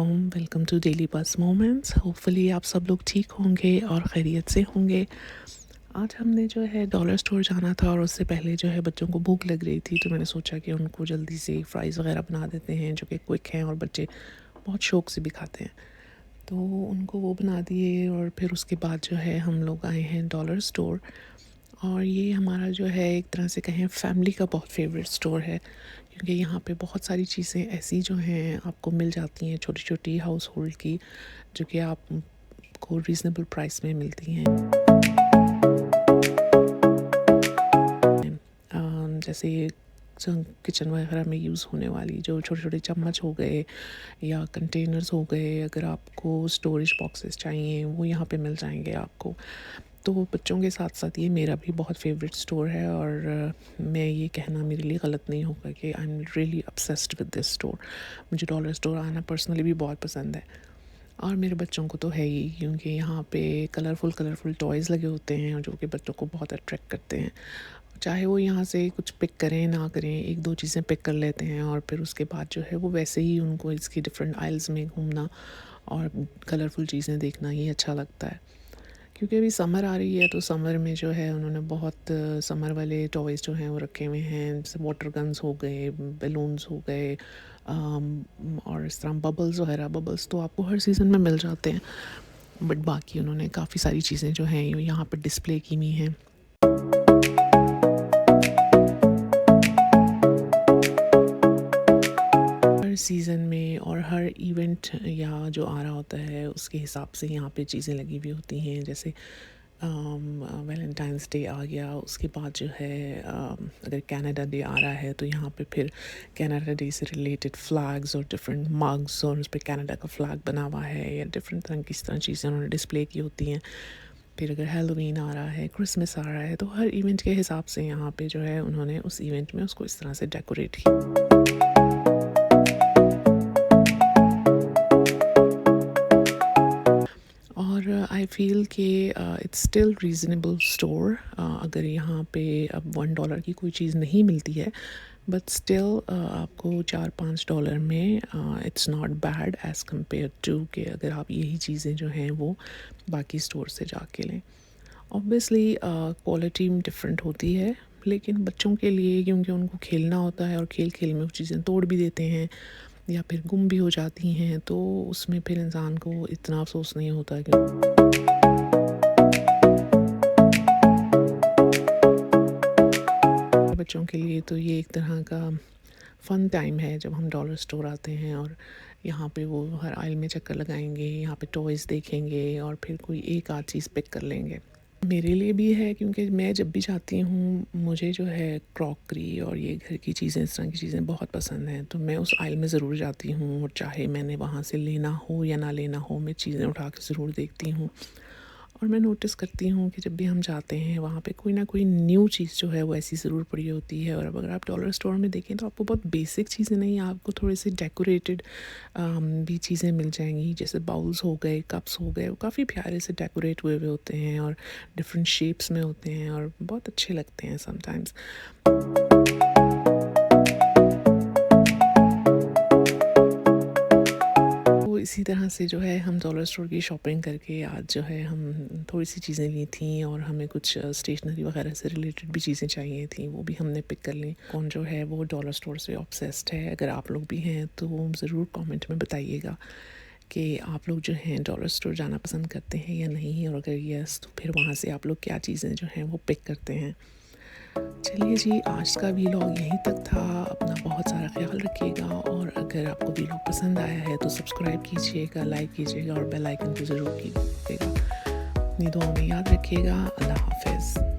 वालेकुम, welcome to daily बस moments. Hopefully आप सब लोग ठीक होंगे और खैरियत से होंगे। आज हमने जो है डॉलर स्टोर जाना था और उससे पहले जो है बच्चों को भूख लग रही थी, तो मैंने सोचा कि उनको जल्दी से फ़्राइज़ वगैरह बना देते हैं जो कि क्विक हैं और बच्चे बहुत शौक़ से भी खाते हैं। तो उनको वो बना दिए और फिर उसके बाद जो है हम लोग आए हैं डॉलर स्टोर। और ये हमारा जो है एक तरह से कहें फैमिली का बहुत फेवरेट स्टोर है, क्योंकि यहाँ पे बहुत सारी चीज़ें ऐसी जो हैं आपको मिल जाती हैं, छोटी छोटी हाउस होल्ड की, जो कि आपको रीज़नेबल प्राइस में मिलती हैं। जैसे किचन वगैरह में यूज़ होने वाली जो छोटे छोटे चम्मच हो गए या कंटेनर्स हो गए, अगर आपको स्टोरेज बॉक्सेस चाहिए वो यहाँ पे मिल जाएंगे आपको। तो बच्चों के साथ साथ ये मेरा भी बहुत फेवरेट स्टोर है और मैं ये कहना मेरे लिए गलत नहीं होगा कि I am really obsessed with this store. मुझे डॉलर स्टोर आना पर्सनली भी बहुत पसंद है और मेरे बच्चों को तो है ही, क्योंकि यहाँ पे कलरफुल टॉयज़ लगे होते हैं जो कि बच्चों को बहुत अट्रैक्ट करते हैं। चाहे वो यहाँ से कुछ पिक करें ना करें, एक दो चीज़ें पिक कर लेते हैं और फिर उसके बाद जो है वो वैसे ही उनको इसकी डिफरेंट आइल्स में घूमना और कलरफुल चीज़ें देखना ही अच्छा लगता है। क्योंकि अभी समर आ रही है तो समर में जो है उन्होंने बहुत समर वाले टॉयज़ जो हैं वो रखे हुए हैं, जैसे वाटर गन्स हो गए, बैलून्स हो गए, और इस तरह बबल्स तो आपको हर सीज़न में मिल जाते हैं। बट बाकी उन्होंने काफ़ी सारी चीज़ें जो हैं यहाँ पर डिस्प्ले की हुई हैं। सीज़न में और हर इवेंट या जो आ रहा होता है उसके हिसाब से यहाँ पे चीज़ें लगी हुई होती हैं। जैसे वैलेंटाइंस डे आ गया, उसके बाद जो है अगर कनाडा डे आ रहा है तो यहाँ पे फिर कनाडा डे से रिलेटेड फ्लैग्स और डिफरेंट मग्स और उस पर कनाडा का फ्लैग बना हुआ है या डिफरेंट तरह की इस तरह चीज़ें उन्होंने डिस्प्ले की होती हैं। फिर अगर हैलोवीन आ रहा है, क्रिसमस आ रहा है, तो हर इवेंट के हिसाब से यहाँ पे जो है उन्होंने उस इवेंट में उसको इस तरह से डेकोरेट किया। और आई फ़ील कि इट्स स्टिल रीज़नेबल स्टोर। अगर यहाँ पे अब $1 की कोई चीज़ नहीं मिलती है, बट स्टिल आपको $4-5 में it's not bad as compare to कि अगर आप यही चीज़ें जो हैं वो बाकी स्टोर से जाके लें। ऑब्वियसली क्वालिटी डिफरेंट होती है, लेकिन बच्चों के लिए क्योंकि उनको खेलना होता है और खेल खेल में वो चीज़ें तोड़ भी देते हैं या फिर गुम भी हो जाती हैं, तो उसमें फिर इंसान को इतना अफसोस नहीं होता कि बच्चों के लिए तो ये एक तरह का फ़न टाइम है जब हम डॉलर स्टोर आते हैं और यहाँ पे वो हर आइल में चक्कर लगाएंगे, यहाँ पे टॉयज़ देखेंगे और फिर कोई एक आध चीज़ पिक कर लेंगे। मेरे लिए भी है, क्योंकि मैं जब भी जाती हूँ मुझे जो है क्रॉकरी और ये घर की चीज़ें, इस तरह की चीज़ें बहुत पसंद हैं, तो मैं उस आइल में ज़रूर जाती हूँ और चाहे मैंने वहाँ से लेना हो या ना लेना हो, मैं चीज़ें उठा के ज़रूर देखती हूँ। और मैं नोटिस करती हूँ कि जब भी हम जाते हैं वहाँ पे कोई ना कोई न्यू चीज़ जो है वो ऐसी ज़रूर पड़ी होती है। और अब अगर आप डॉलर स्टोर में देखें तो आपको बहुत बेसिक चीज़ें नहीं, आपको थोड़ी सी डेकोरेटेड भी चीज़ें मिल जाएंगी, जैसे बाउल्स हो गए, कप्स हो गए, वो काफ़ी प्यारे से डेकोरेट हुए हुए होते हैं और डिफरेंट शेप्स में होते हैं और बहुत अच्छे लगते हैं समटाइम्स। इसी तरह से जो है हम डॉलर स्टोर की शॉपिंग करके आज जो है हम थोड़ी सी चीज़ें ली थी और हमें कुछ स्टेशनरी वगैरह से रिलेटेड भी चीज़ें चाहिए थी, वो भी हमने पिक कर ली। कौन जो है वो डॉलर स्टोर से ऑब्सेस्ड है, अगर आप लोग भी हैं तो ज़रूर कमेंट में बताइएगा कि आप लोग जो हैं डॉलर स्टोर जाना पसंद करते हैं या नहीं, और अगर यस तो फिर वहाँ से आप लोग क्या चीज़ें जो हैं वो पिक करते हैं। चलिए जी, आज का व्लॉग यहीं तक था। अपना बहुत सारा ख्याल रखिएगा और अगर आपको व्लॉग पसंद आया है तो सब्सक्राइब कीजिएगा, लाइक कीजिएगा और बेल आइकन को ज़रूर कीजिएगा। अपनी दुआओं में याद रखिएगा। अल्लाह हाफ़िज़।